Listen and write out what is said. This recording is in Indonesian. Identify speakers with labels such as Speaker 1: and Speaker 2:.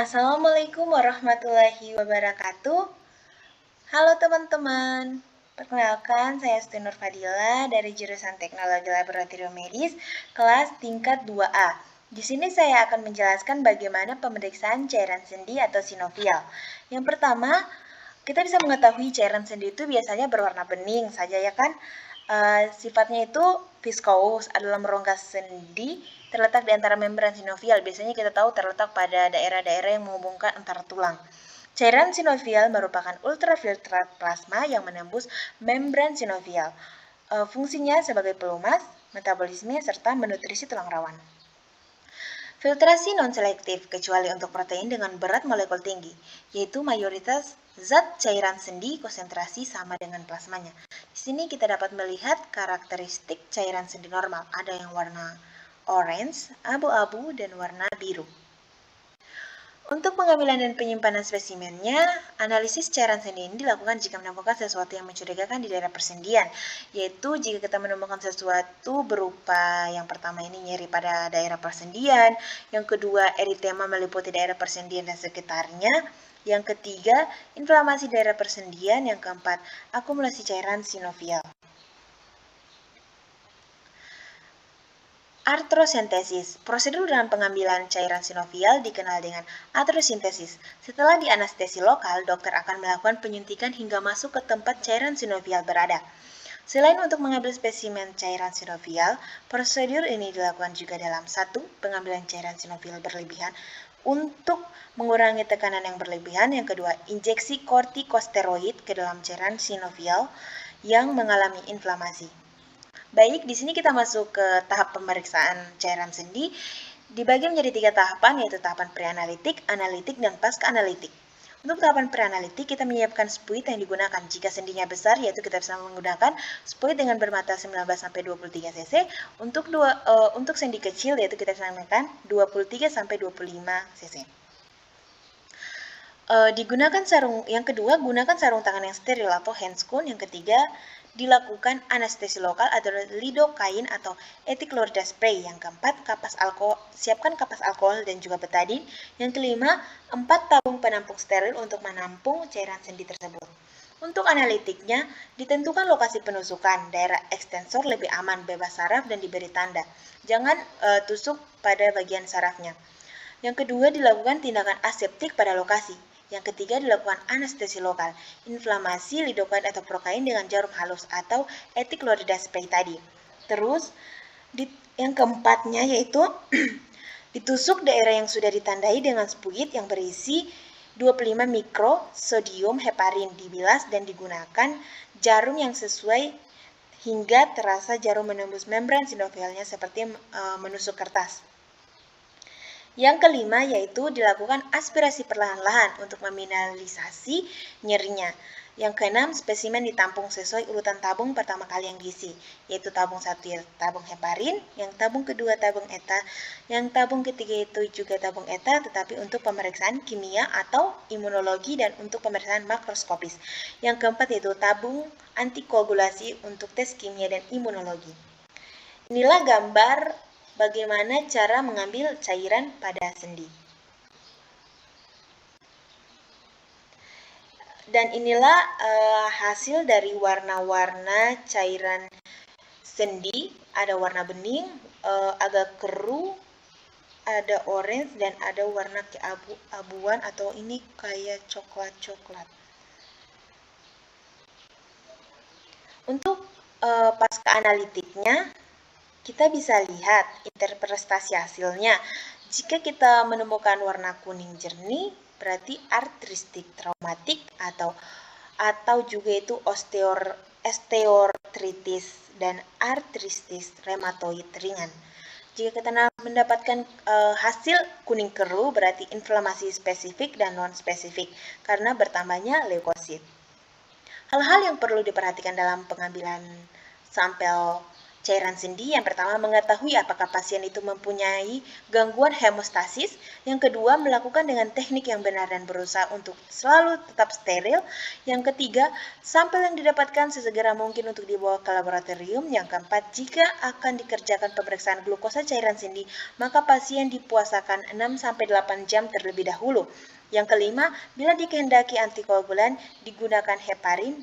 Speaker 1: Assalamualaikum warahmatullahi wabarakatuh. Halo teman-teman, perkenalkan saya Siti Nur Fadila dari jurusan Teknologi Laboratorium Medis kelas tingkat 2A. Di sini saya akan menjelaskan bagaimana pemeriksaan cairan sendi atau sinovial. Yang pertama, kita bisa mengetahui cairan sendi itu biasanya berwarna bening saja ya kan? Sifatnya itu viskous, adalah rongga sendi terletak di antara membran sinovial. Biasanya kita tahu terletak pada daerah-daerah yang menghubungkan antara tulang. Cairan sinovial merupakan ultraviolet plasma yang menembus membran sinovial. Fungsinya sebagai pelumas, metabolisme, serta menutrisi tulang rawan. Filtrasi non-selektif, kecuali untuk protein dengan berat molekul tinggi, yaitu mayoritas zat cairan sendi konsentrasi sama dengan plasmanya. Di sini kita dapat melihat karakteristik cairan sendi normal, ada yang warna orange, abu-abu, dan warna biru. Untuk pengambilan dan penyimpanan spesimennya, analisis cairan sendi ini dilakukan jika menemukan sesuatu yang mencurigakan di daerah persendian, yaitu jika kita menemukan sesuatu berupa yang pertama ini nyeri pada daerah persendian, yang kedua eritema meliputi daerah persendian dan sekitarnya, yang ketiga inflamasi daerah persendian, yang keempat akumulasi cairan sinovial. Artrosentesis. Prosedur dalam pengambilan cairan sinovial dikenal dengan artrosintesis. Setelah dianestesi lokal, dokter akan melakukan penyuntikan hingga masuk ke tempat cairan sinovial berada. Selain untuk mengambil spesimen cairan sinovial, prosedur ini dilakukan juga dalam 1. Pengambilan cairan sinovial berlebihan untuk mengurangi tekanan yang berlebihan. Yang kedua, injeksi kortikosteroid ke dalam cairan sinovial yang mengalami inflamasi. Baik, di sini kita masuk ke tahap pemeriksaan cairan sendi. Dibagi menjadi 3 tahapan, yaitu tahapan preanalitik, analitik, dan pasca analitik. Untuk tahapan preanalitik, kita menyiapkan spuit yang digunakan. Jika sendinya besar, yaitu kita bisa menggunakan spuit dengan bermata 19-23 cc. Untuk sendi kecil, yaitu kita bisa menggunakan 23-25 cc. Digunakan sarung yang kedua, gunakan sarung tangan yang steril atau handscoon. Yang ketiga, dilakukan anestesi lokal adalah lidokain atau etiklorida spray. Yang keempat, siapkan kapas alkohol dan juga betadin. Yang kelima, 4 tabung penampung steril untuk menampung cairan sendi tersebut. Untuk analitiknya, ditentukan lokasi penusukan. Daerah ekstensor lebih aman, bebas saraf, dan diberi tanda. Jangan tusuk pada bagian sarafnya. Yang kedua, dilakukan tindakan aseptik pada lokasi. Yang ketiga, dilakukan anestesi lokal, inflamasi lidokain atau prokain dengan jarum halus atau etiklorida spray tadi. Terus, yang keempatnya yaitu ditusuk daerah yang sudah ditandai dengan spuit yang berisi 25 mikro sodium heparin, dibilas dan digunakan jarum yang sesuai hingga terasa jarum menembus membran sinovialnya seperti menusuk kertas. Yang kelima yaitu dilakukan aspirasi perlahan-lahan untuk meminimalisasi nyerinya. Yang keenam, spesimen ditampung sesuai urutan tabung pertama kali yang diisi, yaitu tabung 1 tabung heparin, yang tabung kedua tabung eta, yang tabung ketiga itu juga tabung eta, tetapi untuk pemeriksaan kimia atau imunologi dan untuk pemeriksaan makroskopis. Yang keempat yaitu tabung antikoagulasi untuk tes kimia dan imunologi. Inilah gambar bagaimana cara mengambil cairan pada sendi. Dan inilah hasil dari warna-warna cairan sendi. Ada warna bening, agak keruh, ada orange, dan ada warna keabu-abuan atau ini kayak coklat-coklat. Untuk pasca analitiknya, kita bisa lihat interpretasi hasilnya. Jika kita menemukan warna kuning jernih, berarti artristik traumatik atau juga itu osteoartritis dan artritis reumatoid ringan. Jika kita mendapatkan hasil kuning keruh, berarti inflamasi spesifik dan non-spesifik karena bertambahnya leukosit. Hal-hal yang perlu diperhatikan dalam pengambilan sampel cairan sendi. Yang pertama, mengetahui apakah pasien itu mempunyai gangguan hemostasis. Yang kedua, melakukan dengan teknik yang benar dan berusaha untuk selalu tetap steril. Yang ketiga, sampel yang didapatkan sesegera mungkin untuk dibawa ke laboratorium. Yang keempat, jika akan dikerjakan pemeriksaan glukosa cairan sendi, maka pasien dipuasakan 6-8 jam terlebih dahulu. Yang kelima, bila dikehendaki antikoagulan, digunakan heparin.